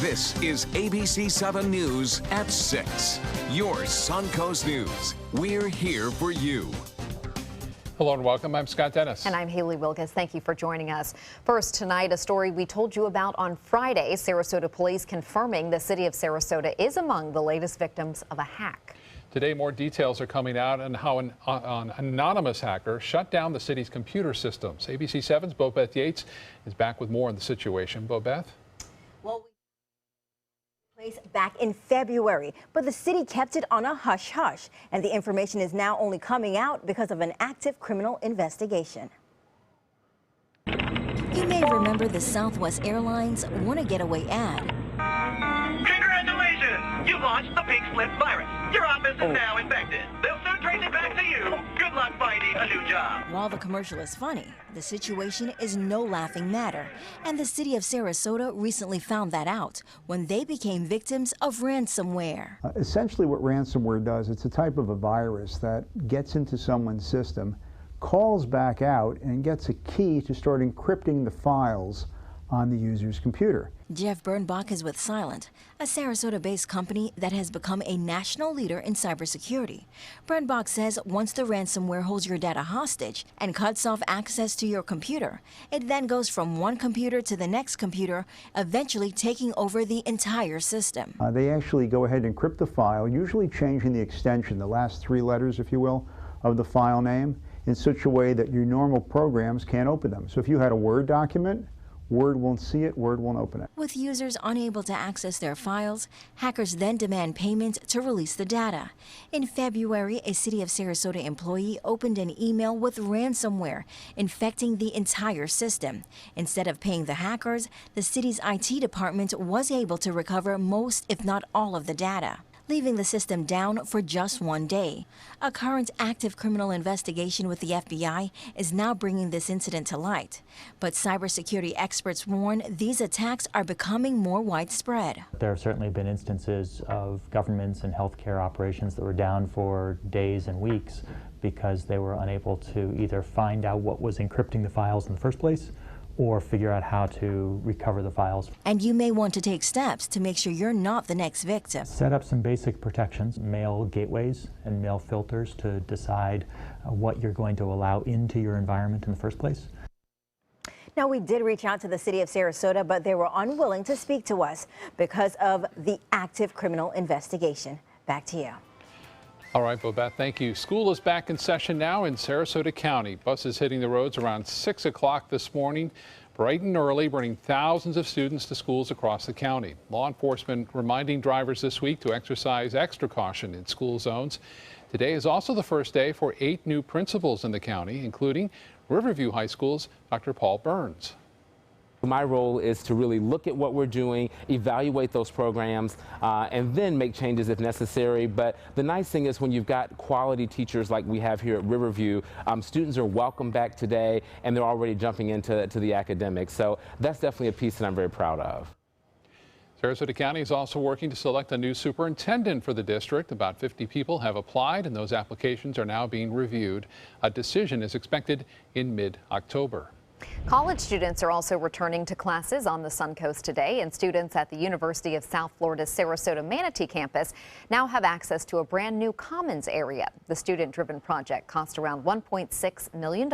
This is ABC7 News at 6. Your Suncoast News. We're here for you. Hello and welcome. I'm Scott Dennis. And I'm Haley Wilkes. Thank you for joining us. First tonight, a story we told you about on Friday. Sarasota police confirming the city of Sarasota is among the latest victims of a hack. Today, more details are coming out on how an anonymous hacker shut down the city's computer systems. ABC7's Bobeth Yates is back with more on the situation. Bobeth? Well, place back in February, but the city kept it on a hush-hush, and the information is now only coming out because of an active criminal investigation. You may remember the Southwest Airlines Want a Getaway ad. Congratulations! You launched the pink slip virus. Your office is now infected. They'll soon trace it back to you. Good luck finding a new job. While the commercial is funny, the situation is no laughing matter, and the city of Sarasota recently found that out when they became victims of ransomware. Essentially what ransomware does, it's a type of a virus that gets into someone's system, calls back out, and gets a key to start encrypting the files on the user's computer. Jeff Birnbach is with Silent, a Sarasota-based company that has become a national leader in cybersecurity. Birnbach says once the ransomware holds your data hostage and cuts off access to your computer, it then goes from one computer to the next computer, eventually taking over the entire system. They actually go ahead and encrypt the file, usually changing the extension, the last 3 letters, if you will, of the file name in such a way that your normal programs can't open them. So if you had a Word document, Word won't see it, Word won't open it. With users unable to access their files, hackers then demand payment to release the data. In February, a City of Sarasota employee opened an email with ransomware, infecting the entire system. Instead of paying the hackers, the city's IT department was able to recover most, if not all, of the data, leaving the system down for just 1 day. A current active criminal investigation with the FBI is now bringing this incident to light. But cybersecurity experts warn these attacks are becoming more widespread. There have certainly been instances of governments and healthcare operations that were down for days and weeks because they were unable to either find out what was encrypting the files in the first place or figure out how to recover the files. And you may want to take steps to make sure you're not the next victim. Set up some basic protections, mail gateways and mail filters to decide what you're going to allow into your environment in the first place. Now, we did reach out to the city of Sarasota, but they were unwilling to speak to us because of the active criminal investigation. Back to you. All right, Bobeth, thank you. School is back in session now in Sarasota County. Buses hitting the roads around 6 o'clock this morning, bright and early, bringing thousands of students to schools across the county. Law enforcement reminding drivers this week to exercise extra caution in school zones. Today is also the first day for 8 new principals in the county, including Riverview High School's Dr. Paul Burns. My role is to really look at what we're doing, evaluate those programs, and then make changes if necessary. But the nice thing is when you've got quality teachers like we have here at Riverview, students are welcome back today and they're already jumping into the academics. So that's definitely a piece that I'm very proud of. Sarasota County is also working to select a new superintendent for the district. About 50 people have applied and those applications are now being reviewed. A decision is expected in mid-October. College students are also returning to classes on the Suncoast today, and students at the University of South Florida's Sarasota Manatee campus now have access to a brand new commons area. The student-driven project cost around $1.6 million,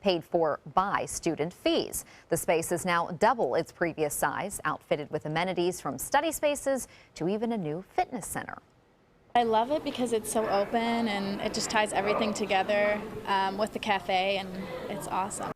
paid for by student fees. The space is now double its previous size, outfitted with amenities from study spaces to even a new fitness center. I love it because it's so open and it just ties everything together with the cafe, and it's awesome.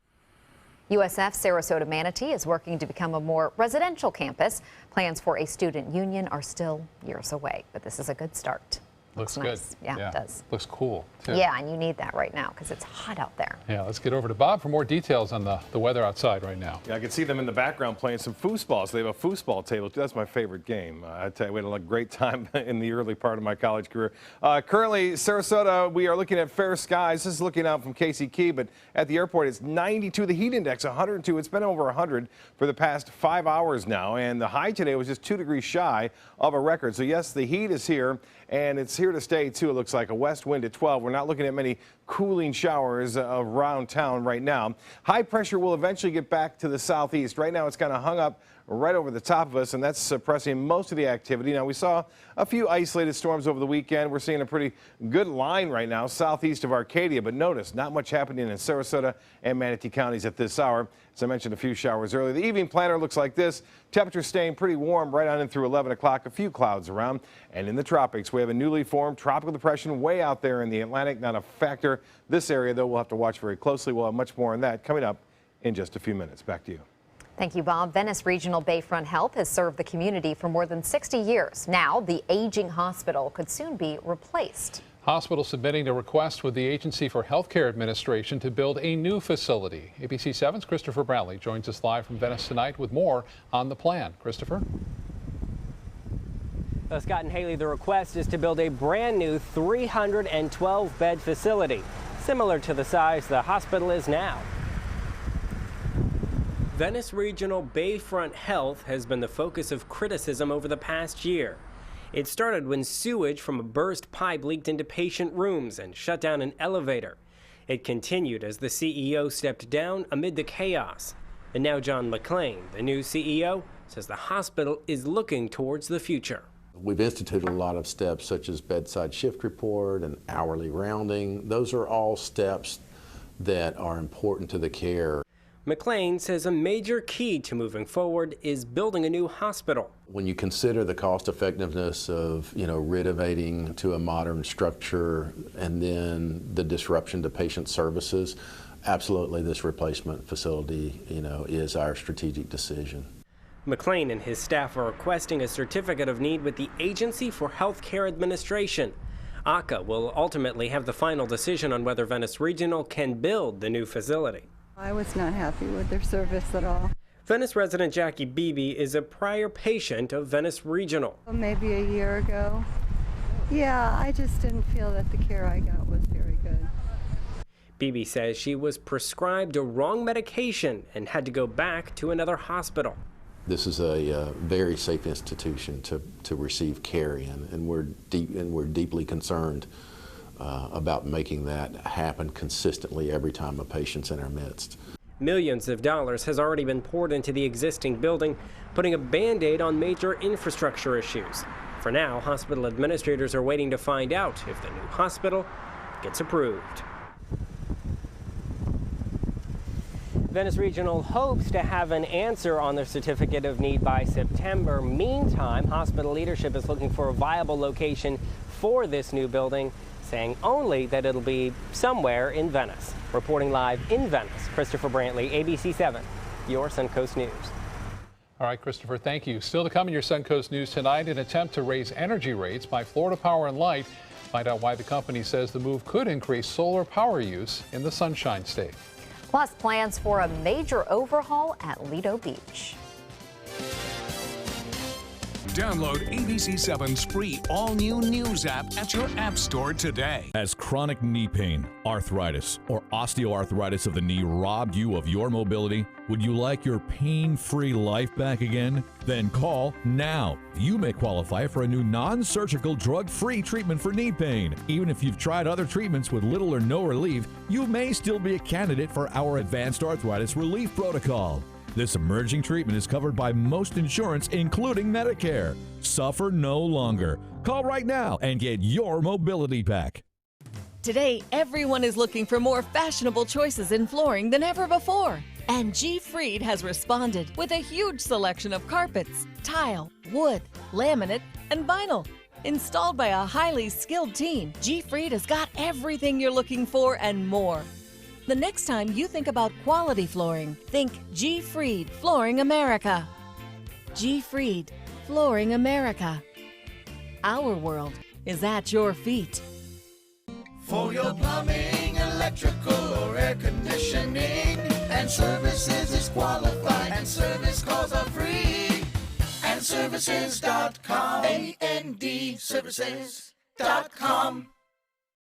USF Sarasota Manatee is working to become a more residential campus. Plans for a student union are still years away, but this is a good start. Looks nice. good. Yeah, it does. Looks cool, too. Yeah, and you need that right now because it's hot out there. Yeah, let's get over to Bob for more details on the weather outside right now. Yeah, I can see them in the background playing some foosball. So they have a foosball table. That's my favorite game. I tell you, we had a great time in the early part of my college career. Currently, Sarasota, we are looking at fair skies. This is looking out from Casey Key, but at the airport, it's 92. The heat index, 102. It's been over 100 for the past 5 hours now, and the high today was just 2 degrees shy of a record. So yes, the heat is here, and it's here to stay, too. It looks like a west wind at 12. We're not looking at many cooling showers around town right now. High pressure will eventually get back to the southeast. Right now, it's kind of hung up right over the top of us, and that's suppressing most of the activity. Now, we saw a few isolated storms over the weekend. We're seeing a pretty good line right now southeast of Arcadia, but notice not much happening in Sarasota and Manatee counties at this hour. As I mentioned, a few showers earlier. The evening planner looks like this. Temperature staying pretty warm right on in through 11 o'clock. A few clouds around. And in the tropics, we have a newly formed tropical depression way out there in the Atlantic. Not a factor. This area, though, we'll have to watch very closely. We'll have much more on that coming up in just a few minutes. Back to you. Thank you, Bob. Venice Regional Bayfront Health has served the community for more than 60 years. Now, the aging hospital could soon be replaced. Hospital submitting a request with the Agency for Healthcare Administration to build a new facility. ABC7's Christopher Brantley joins us live from Venice tonight with more on the plan. Christopher? Scott and Haley, the request is to build a brand new 312-bed facility, similar to the size the hospital is now. Venice Regional Bayfront Health has been the focus of criticism over the past year. It started when sewage from a burst pipe leaked into patient rooms and shut down an elevator. It continued as the CEO stepped down amid the chaos. And now John McLean, the new CEO, says the hospital is looking towards the future. We've instituted a lot of steps such as bedside shift report and hourly rounding. Those are all steps that are important to the care. McLean says a major key to moving forward is building a new hospital. When you consider the cost effectiveness of, renovating to a modern structure and then the disruption to patient services, absolutely this replacement facility, is our strategic decision. McLean and his staff are requesting a certificate of need with the Agency for Healthcare Administration. AHCA will ultimately have the final decision on whether Venice Regional can build the new facility. I was not happy with their service at all. Venice resident Jackie Beebe is a prior patient of Venice Regional. Maybe a year ago. Yeah, I just didn't feel that the care I got was very good. Beebe says she was prescribed a wrong medication and had to go back to another hospital. This is a very safe institution to receive care in, and we're deeply concerned about making that happen consistently every time a patient's in our midst. Millions of dollars has already been poured into the existing building, putting a Band-Aid on major infrastructure issues. For now, hospital administrators are waiting to find out if the new hospital gets approved. Venice Regional hopes to have an answer on their certificate of need by September. Meantime, hospital leadership is looking for a viable location for this new building, saying only that it'll be somewhere in Venice. Reporting live in Venice, Christopher Brantley, ABC7, your Suncoast News. All right, Christopher, thank you. Still to come in your Suncoast News tonight, an attempt to raise energy rates by Florida Power and Light. Find out why the company says the move could increase solar power use in the Sunshine State. Plus, plans for a major overhaul at Lido Beach. Download ABC7's free all-new news app at your app store today. Has chronic knee pain, arthritis, or osteoarthritis of the knee robbed you of your mobility? Would you like your pain-free life back again? Then call now. You may qualify for a new non-surgical, drug-free treatment for knee pain. Even if you've tried other treatments with little or no relief, you may still be a candidate for our Advanced Arthritis Relief Protocol. This emerging treatment is covered by most insurance, including Medicare. Suffer no longer. Call right now and get your mobility back. Today, everyone is looking for more fashionable choices in flooring than ever before. And G. Fried has responded with a huge selection of carpets, tile, wood, laminate, and vinyl. Installed by a highly skilled team, G. Fried has got everything you're looking for and more. The next time you think about quality flooring, think G. Fried Flooring America. G. Fried Flooring America. Our world is at your feet. For your plumbing, electrical, or air conditioning, and services is qualified, and service calls are free. And services.com, AND services.com.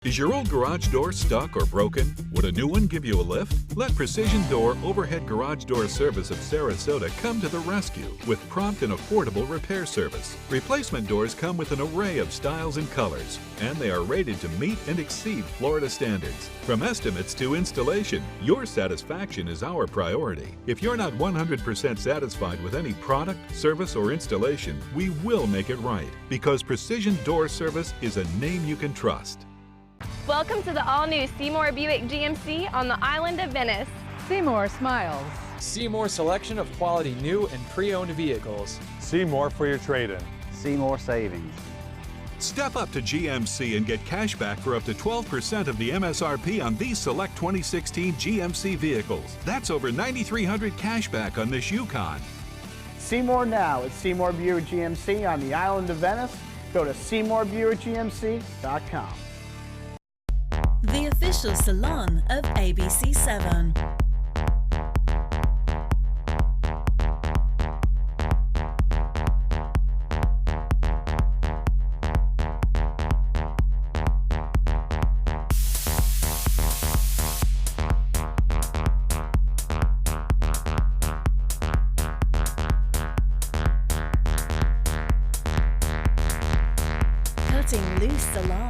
Is your old garage door stuck or broken? Would a new one give you a lift? Let Precision Door Overhead Garage Door Service of Sarasota come to the rescue with prompt and affordable repair service. Replacement doors come with an array of styles and colors, and they are rated to meet and exceed Florida standards. From estimates to installation, your satisfaction is our priority. If you're not 100% satisfied with any product, service, or installation, we will make it right, because Precision Door Service is a name you can trust. Welcome to the all-new Seymour Buick GMC on the island of Venice. Seymour smiles. Seymour selection of quality new and pre-owned vehicles. Seymour for your trade-in. Seymour savings. Step up to GMC and get cash back for up to 12% of the MSRP on these select 2016 GMC vehicles. That's over $9,300 cash back on this Yukon. Seymour now at Seymour Buick GMC on the island of Venice. Go to SeymourBuickGMC.com. The official salon of ABC7. Cutting Loose Salon.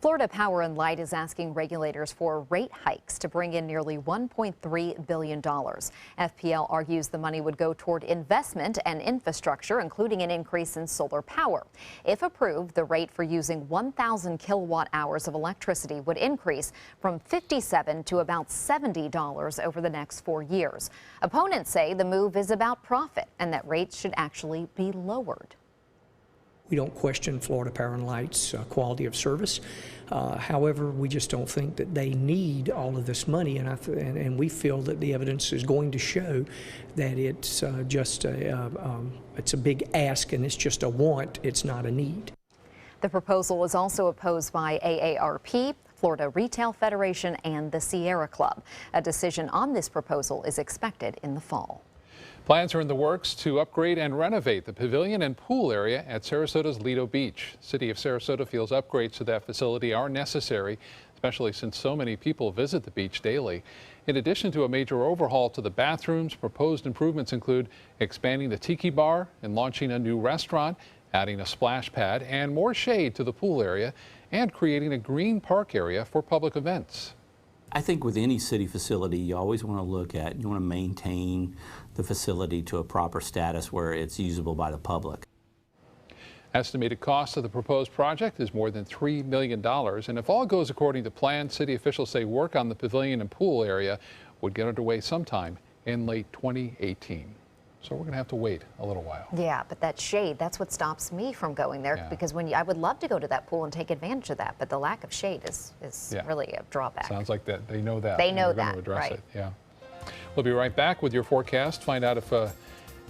Florida Power and Light is asking regulators for rate hikes to bring in nearly $1.3 billion. FPL argues the money would go toward investment and infrastructure, including an increase in solar power. If approved, the rate for using 1,000 kilowatt hours of electricity would increase from $57 to about $70 over the next 4 years. Opponents say the move is about profit and that rates should actually be lowered. We don't question Florida Power and Light's quality of service. However, we just don't think that they need all of this money, and we feel that the evidence is going to show that it's just it's a big ask and it's just a want, it's not a need. The proposal is also opposed by AARP, Florida Retail Federation, and the Sierra Club. A decision on this proposal is expected in the fall. Plans are in the works to upgrade and renovate the pavilion and pool area at Sarasota's Lido Beach. City of Sarasota feels upgrades to that facility are necessary, especially since so many people visit the beach daily. In addition to a major overhaul to the bathrooms, proposed improvements include expanding the tiki bar and launching a new restaurant, adding a splash pad and more shade to the pool area, and creating a green park area for public events. I think with any city facility, you always want to look at, you want to maintain the facility to a proper status where it's usable by the public. Estimated cost of the proposed project is more than $3 million, and if all goes according to plan, city officials say work on the pavilion and pool area would get underway sometime in late 2018. So we're going to have to wait a little while. Yeah, but that shade, that's what stops me from going there, because I would love to go to that pool and take advantage of that, but the lack of shade is really a drawback. Sounds like that they know that. They know that, that, right? It. Yeah. We'll be right back with your forecast. Find out if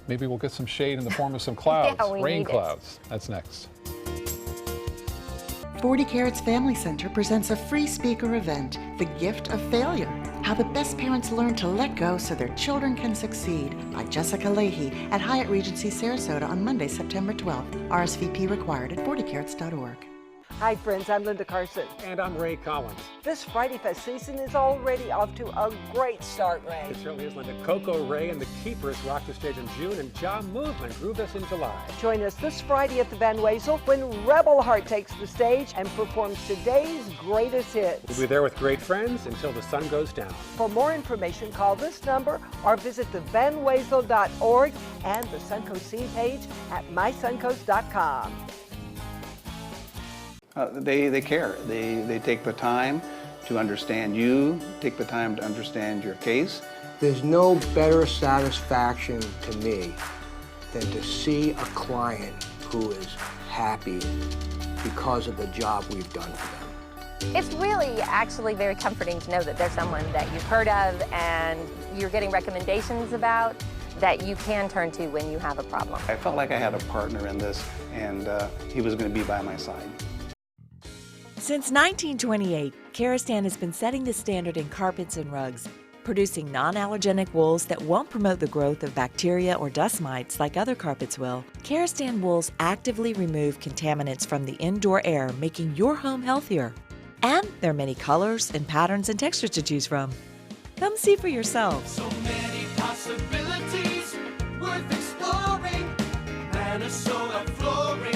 maybe we'll get some shade in the form of some clouds, rain clouds. That's next. 40 Carats Family Center presents a free speaker event, The Gift of Failure, How the Best Parents Learn to Let Go So Their Children Can Succeed, by Jessica Leahy at Hyatt Regency Sarasota on Monday, September 12th. RSVP required at 40carats.org. Hi friends, I'm Linda Carson. And I'm Ray Collins. This Friday Fest season is already off to a great start, Ray. It certainly is, Linda. Coco, Ray, and the Keepers rocked the stage in June, and Ja Movement grooved us in July. Join us this Friday at the Van Wezel when Rebel Heart takes the stage and performs today's greatest hits. We'll be there with great friends until the sun goes down. For more information, call this number or visit thevanwezel.org and the Suncoast scene page at mysuncoast.com. They care. They take the time to understand you, take the time to understand your case. There's no better satisfaction to me than to see a client who is happy because of the job we've done for them. It's really actually very comforting to know that there's someone that you've heard of and you're getting recommendations about that you can turn to when you have a problem. I felt like I had a partner in this, and he was going to be by my side. Since 1928, Karastan has been setting the standard in carpets and rugs, producing non-allergenic wools that won't promote the growth of bacteria or dust mites like other carpets will, Kerastan wools actively remove contaminants from the indoor air, making your home healthier. And there are many colors and patterns and textures to choose from. Come see for yourself. So many possibilities worth exploring. Minnesota Flooring.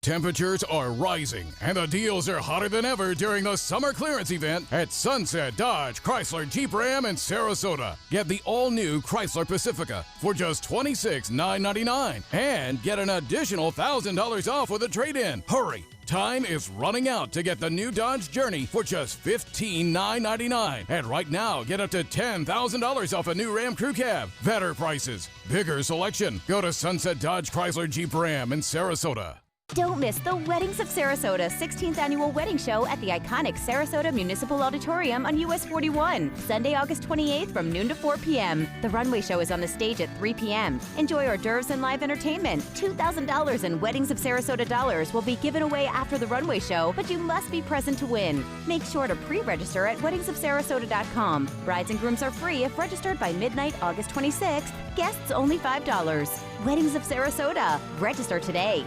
Temperatures are rising, and the deals are hotter than ever during the summer clearance event at Sunset Dodge Chrysler Jeep Ram in Sarasota. Get the all-new Chrysler Pacifica for just $26,999 and get an additional $1,000 off with a trade-in. Hurry! Time is running out to get the new Dodge Journey for just $15,999. And right now, get up to $10,000 off a new Ram Crew Cab. Better prices, bigger selection. Go to Sunset Dodge Chrysler Jeep Ram in Sarasota. Don't miss the Weddings of Sarasota 16th Annual Wedding Show at the iconic Sarasota Municipal Auditorium on US 41, Sunday, August 28th from noon to 4 p.m. The runway show is on the stage at 3 p.m. Enjoy hors d'oeuvres and live entertainment. $2,000 in Weddings of Sarasota dollars will be given away after the runway show, but you must be present to win. Make sure to pre-register at weddingsofsarasota.com. Brides and grooms are free if registered by midnight, August 26th. Guests only $5. Weddings of Sarasota. Register today.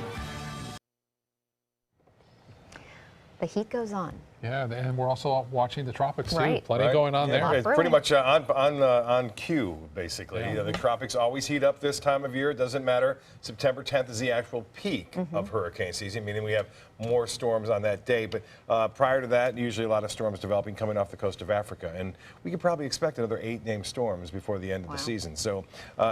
The heat goes on. Yeah, and we're also watching the tropics too. Right. Plenty going on there. It's pretty much on cue, basically. You know, the tropics always heat up this time of year. It doesn't matter. September 10th is the actual peak of hurricane season, meaning we have more storms on that day. But prior to that, usually a lot of storms developing coming off the coast of Africa. And we could probably expect another 8 named storms before the end of the season. So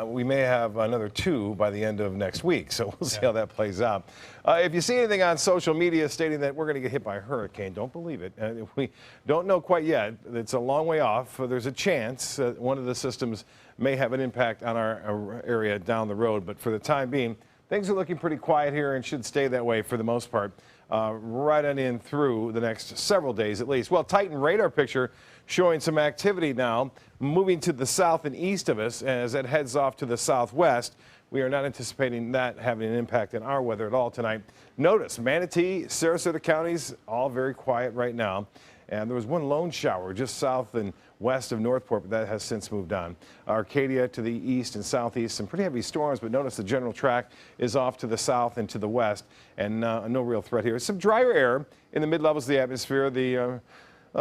we may have another 2 by the end of next week. So we'll see how that plays out. If you see anything on social media stating that we're going to get hit by a hurricane, don't believe it. We don't know quite yet. It's a long way off. There's a chance one of the systems may have an impact on our area down the road. But for the time being, things are looking pretty quiet here and should stay that way for the most part, right on in through the next several days at least. Well, Titan radar picture showing some activity now moving to the south and east of us as it heads off to the southwest. We are not anticipating that having an impact on our weather at all tonight. Notice Manatee, Sarasota counties, all very quiet right now. And there was one lone shower just south and west of Northport, but that has since moved on. Arcadia to the east and southeast, some pretty heavy storms, but notice the general track is off to the south and to the west, and no real threat here. Some drier air in the mid-levels of the atmosphere. The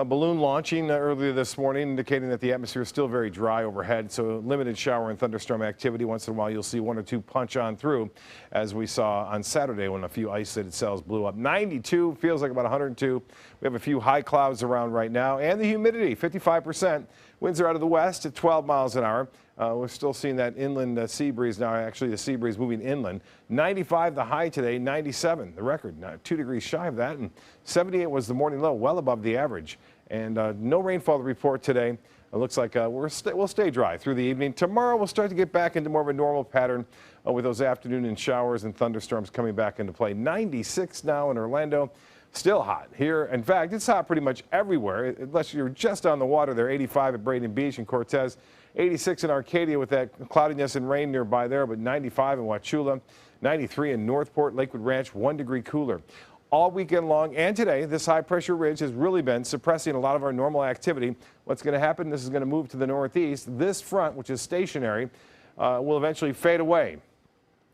balloon launching earlier this morning, indicating that the atmosphere is still very dry overhead, so limited shower and thunderstorm activity. Once in a while, you'll see 1 or 2 punch on through, as we saw on Saturday when a few isolated cells blew up. 92, feels like about 102. We have a few high clouds around right now, and the humidity, 55%. Winds are out of the west at 12 miles an hour. We're still seeing that inland sea breeze now. Actually, the sea breeze moving inland. 95 the high today, 97 the record. 2 degrees shy of that, and 78 was the morning low, well above the average. And no rainfall to report today. It looks like we'll stay dry through the evening. Tomorrow we'll start to get back into more of a normal pattern with those afternoon and showers and thunderstorms coming back into play. 96 now in Orlando. Still hot here. In fact, it's hot pretty much everywhere, unless you're just on the water there. 85 at Braden Beach and Cortez. 86 in Arcadia with that cloudiness and rain nearby there, but 95 in Wauchula. 93 in Northport, Lakewood Ranch, 1 degree cooler. All weekend long and today, this high pressure ridge has really been suppressing a lot of our normal activity. What's going to happen? This is going to move to the northeast. This front, which is stationary, will eventually fade away.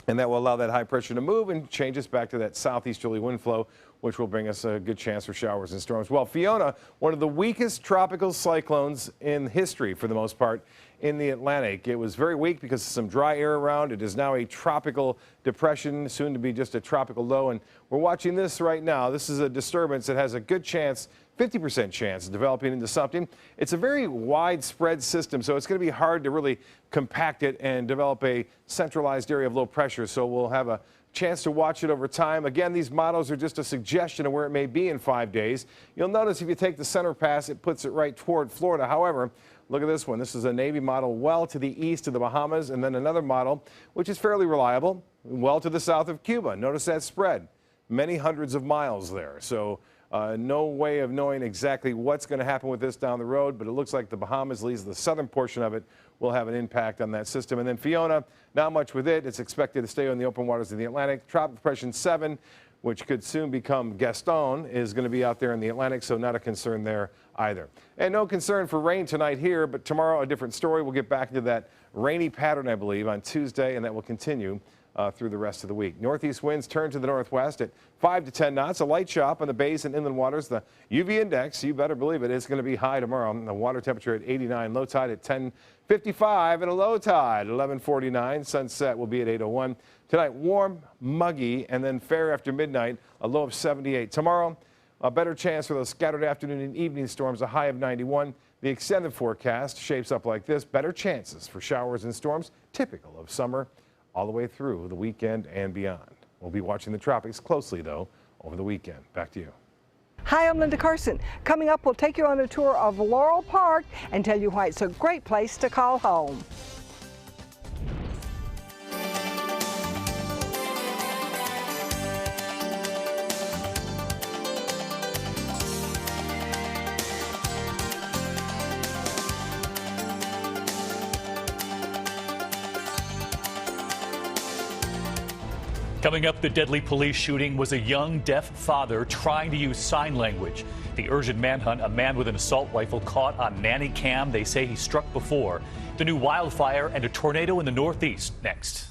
And that will allow that high pressure to move and change us back to that southeasterly wind flow, which will bring us a good chance for showers and storms. Well, Fiona, one of the weakest tropical cyclones in history for the most part in the Atlantic. It was very weak because of some dry air around. It is now a tropical depression, soon to be just a tropical low. And we're watching this right now. This is a disturbance that has a good chance, 50% chance, of developing into something. It's a very widespread system, so it's going to be hard to really compact it and develop a centralized area of low pressure. So we'll have a chance to watch it over time. Again, these models are just a suggestion of where it may be in 5 days. You'll notice if you take the center pass, it puts it right toward Florida. However, look at this one. This is a Navy model well to the east of the Bahamas, and then another model, which is fairly reliable, well to the south of Cuba. Notice that spread, many hundreds of miles there. So no way of knowing exactly what's going to happen with this down the road, but it looks like the Bahamas, at least the southern portion of it, will have an impact on that system. And then Fiona, not much with it. It's expected to stay on the open waters of the Atlantic. Tropical depression 7 which could soon become Gaston, is going to be out there in the Atlantic, so not a concern there either. And no concern for rain tonight here, but tomorrow a different story. We'll get back into that rainy pattern, I believe, on Tuesday, and that will continue through the rest of the week. Northeast winds turn to the northwest at 5 to 10 knots. A light chop on the bays and inland waters. The UV index, you better believe it, is going to be high tomorrow. The water temperature at 89, low tide at 10:55, and a low tide 11:49. Sunset will be at 8:01. Tonight, warm, muggy, and then fair after midnight, a low of 78. Tomorrow, a better chance for those scattered afternoon and evening storms, a high of 91. The extended forecast shapes up like this. Better chances for showers and storms, typical of summer, all the way through the weekend and beyond. We'll be watching the tropics closely, though, over the weekend. Back to you. Hi, I'm Linda Carson. Coming up, we'll take you on a tour of Laurel Park and tell you why it's a great place to call home. Coming up, the deadly police shooting was a young deaf father trying to use sign language. The urgent manhunt, a man with an assault rifle caught on nanny cam. They say he struck before. The new wildfire and a tornado in the Northeast next.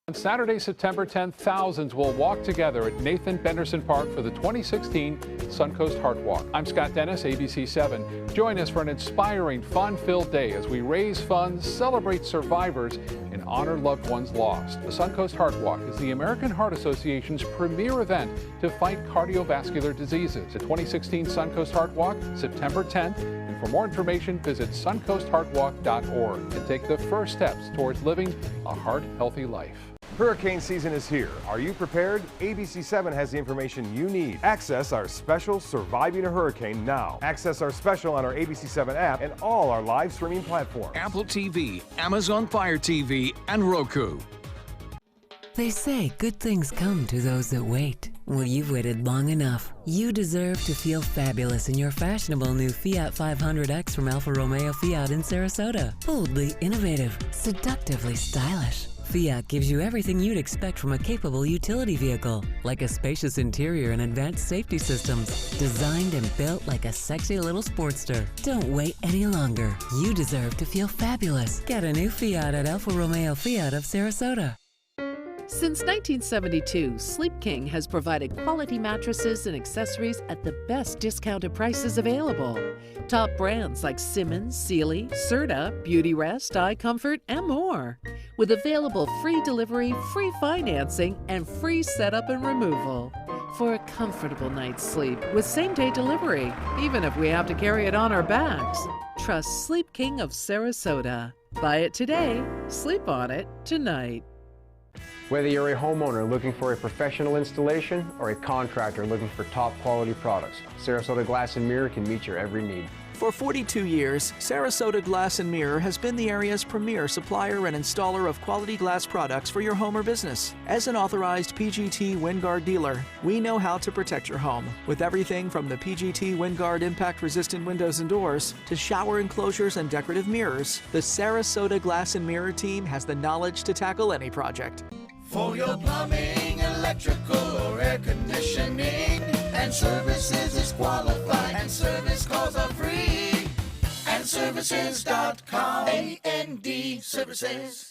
On Saturday, September 10th, thousands will walk together at Nathan Benderson Park for the 2016 Suncoast Heart Walk. I'm Scott Dennis, ABC7. Join us for an inspiring, fun-filled day as we raise funds, celebrate survivors, and honor loved ones lost. The Suncoast Heart Walk is the American Heart Association's premier event to fight cardiovascular diseases. The 2016 Suncoast Heart Walk, September 10th. And for more information, visit suncoastheartwalk.org and take the first steps towards living a heart-healthy life. Hurricane season is here. Are you prepared? ABC7 has the information you need. Access our special Surviving a Hurricane now. Access our special on our ABC7 app and all our live streaming platforms. Apple TV, Amazon Fire TV, and Roku. They say good things come to those that wait. Well, you've waited long enough. You deserve to feel fabulous in your fashionable new Fiat 500X from Alfa Romeo Fiat in Sarasota. Boldly innovative, seductively stylish. Fiat gives you everything you'd expect from a capable utility vehicle, like a spacious interior and advanced safety systems, designed and built like a sexy little Sportster. Don't wait any longer. You deserve to feel fabulous. Get a new Fiat at Alfa Romeo Fiat of Sarasota. Since 1972, Sleep King has provided quality mattresses and accessories at the best discounted prices available. Top brands like Simmons, Sealy, Serta, Beauty Rest, Eye Comfort, and more. With available free delivery, free financing, and free setup and removal. For a comfortable night's sleep with same-day delivery, even if we have to carry it on our backs. Trust Sleep King of Sarasota. Buy it today, sleep on it tonight. Whether you're a homeowner looking for a professional installation or a contractor looking for top quality products, Sarasota Glass and Mirror can meet your every need. For 42 years, Sarasota Glass and Mirror has been the area's premier supplier and installer of quality glass products for your home or business. As an authorized PGT WinGuard dealer, we know how to protect your home with everything from the PGT WinGuard impact-resistant windows and doors to shower enclosures and decorative mirrors. The Sarasota Glass and Mirror team has the knowledge to tackle any project. For your plumbing, electrical, or air conditioning, and services is qualified, and service calls are free. And services.com, A-N-D, services.com.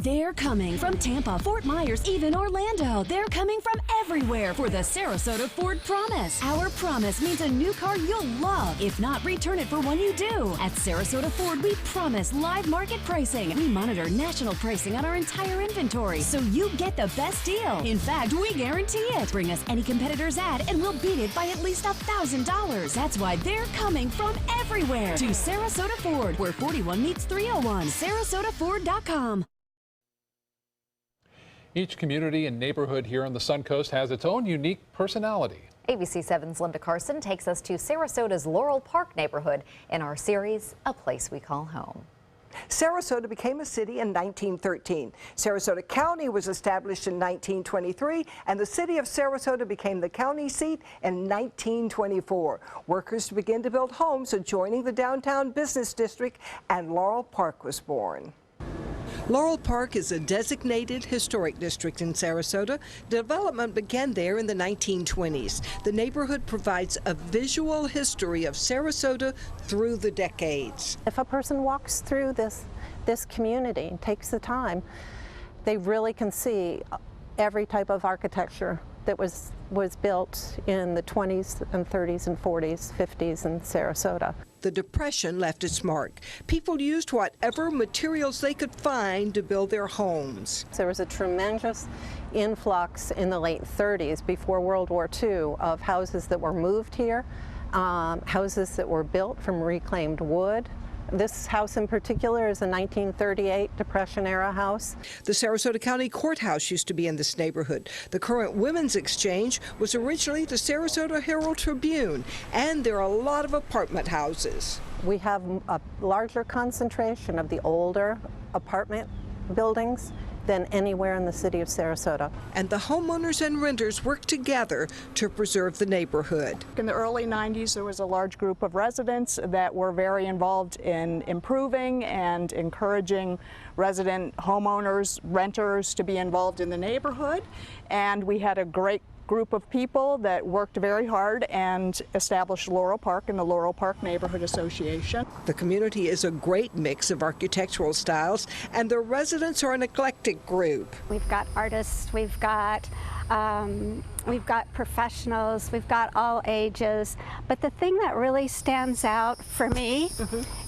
They're coming from Tampa, Fort Myers, even Orlando. They're coming from everywhere for the Sarasota Ford Promise. Our promise means a new car you'll love. If not, return it for one you do. At Sarasota Ford, we promise live market pricing. We monitor national pricing on our entire inventory, so you get the best deal. In fact, we guarantee it. Bring us any competitor's ad, and we'll beat it by at least $1,000. That's why they're coming from everywhere to Sarasota Ford, where 41 meets 301. SarasotaFord.com. Each community and neighborhood here on the Suncoast has its own unique personality. ABC7's Linda Carson takes us to Sarasota's Laurel Park neighborhood in our series, A Place We Call Home. Sarasota became a city in 1913. Sarasota County was established in 1923, and the city of Sarasota became the county seat in 1924. Workers began to build homes adjoining the downtown business district, and Laurel Park was born. Laurel Park is a designated historic district in Sarasota. Development began there in the 1920s. The neighborhood provides a visual history of Sarasota through the decades. If a person walks through this community and takes the time, they really can see every type of architecture that was built in the 20s and 30s and 40s, 50s in Sarasota. The Depression left its mark. People used whatever materials they could find to build their homes. There was a tremendous influx in the late 30s, before World War II, of houses that were moved here, houses that were built from reclaimed wood. This house in particular is a 1938 Depression-era house. The Sarasota County Courthouse used to be in this neighborhood. The current Women's Exchange was originally the Sarasota Herald Tribune, and there are a lot of apartment houses. We have a larger concentration of the older apartment buildings than anywhere in the city of Sarasota. And the homeowners and renters work together to preserve the neighborhood. In the early 90s, there was a large group of residents that were very involved in improving and encouraging resident homeowners, renters to be involved in the neighborhood. And we had a great group of people that worked very hard and established Laurel Park and the Laurel Park Neighborhood Association. The community is a great mix of architectural styles, and the residents are an eclectic group. We've got artists, we've got professionals, we've got all ages, but the thing that really stands out for me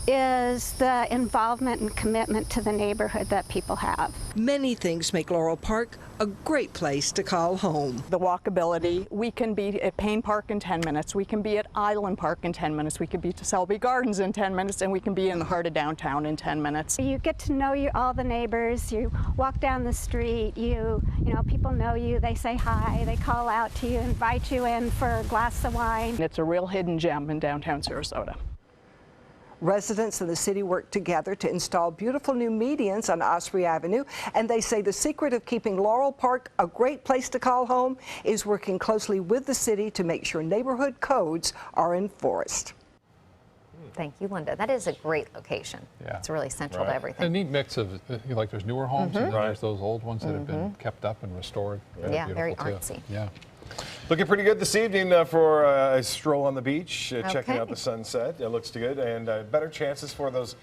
is the involvement and commitment to the neighborhood that people have. Many things make Laurel Park a great place to call home. The walkability, we can be at Payne Park in 10 minutes, we can be at Island Park in 10 minutes, we can be to Selby Gardens in 10 minutes, and we can be in the heart of downtown in 10 minutes. You get to know all the neighbors, you walk down the street, you know, people know you, they say hi, they call out to you, invite you in for a glass of wine. It's a real hidden gem in downtown Sarasota. Residents in the city work together to install beautiful new medians on Osprey Avenue, and they say the secret of keeping Laurel Park a great place to call home is working closely with the city to make sure neighborhood codes are enforced. Thank you, Linda. That is a great location. Yeah. It's really central to everything. A neat mix of, like there's newer homes and then there's those old ones that have been kept up and restored. Yeah, very artsy. Yeah. Looking pretty good this evening for a stroll on the beach, checking out the sunset. It looks good, and better chances for those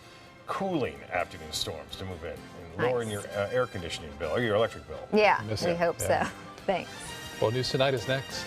cooling afternoon storms to move in and lowering your air conditioning bill or your electric bill. Yeah, we hope so. Thanks. Well, News Tonight is next.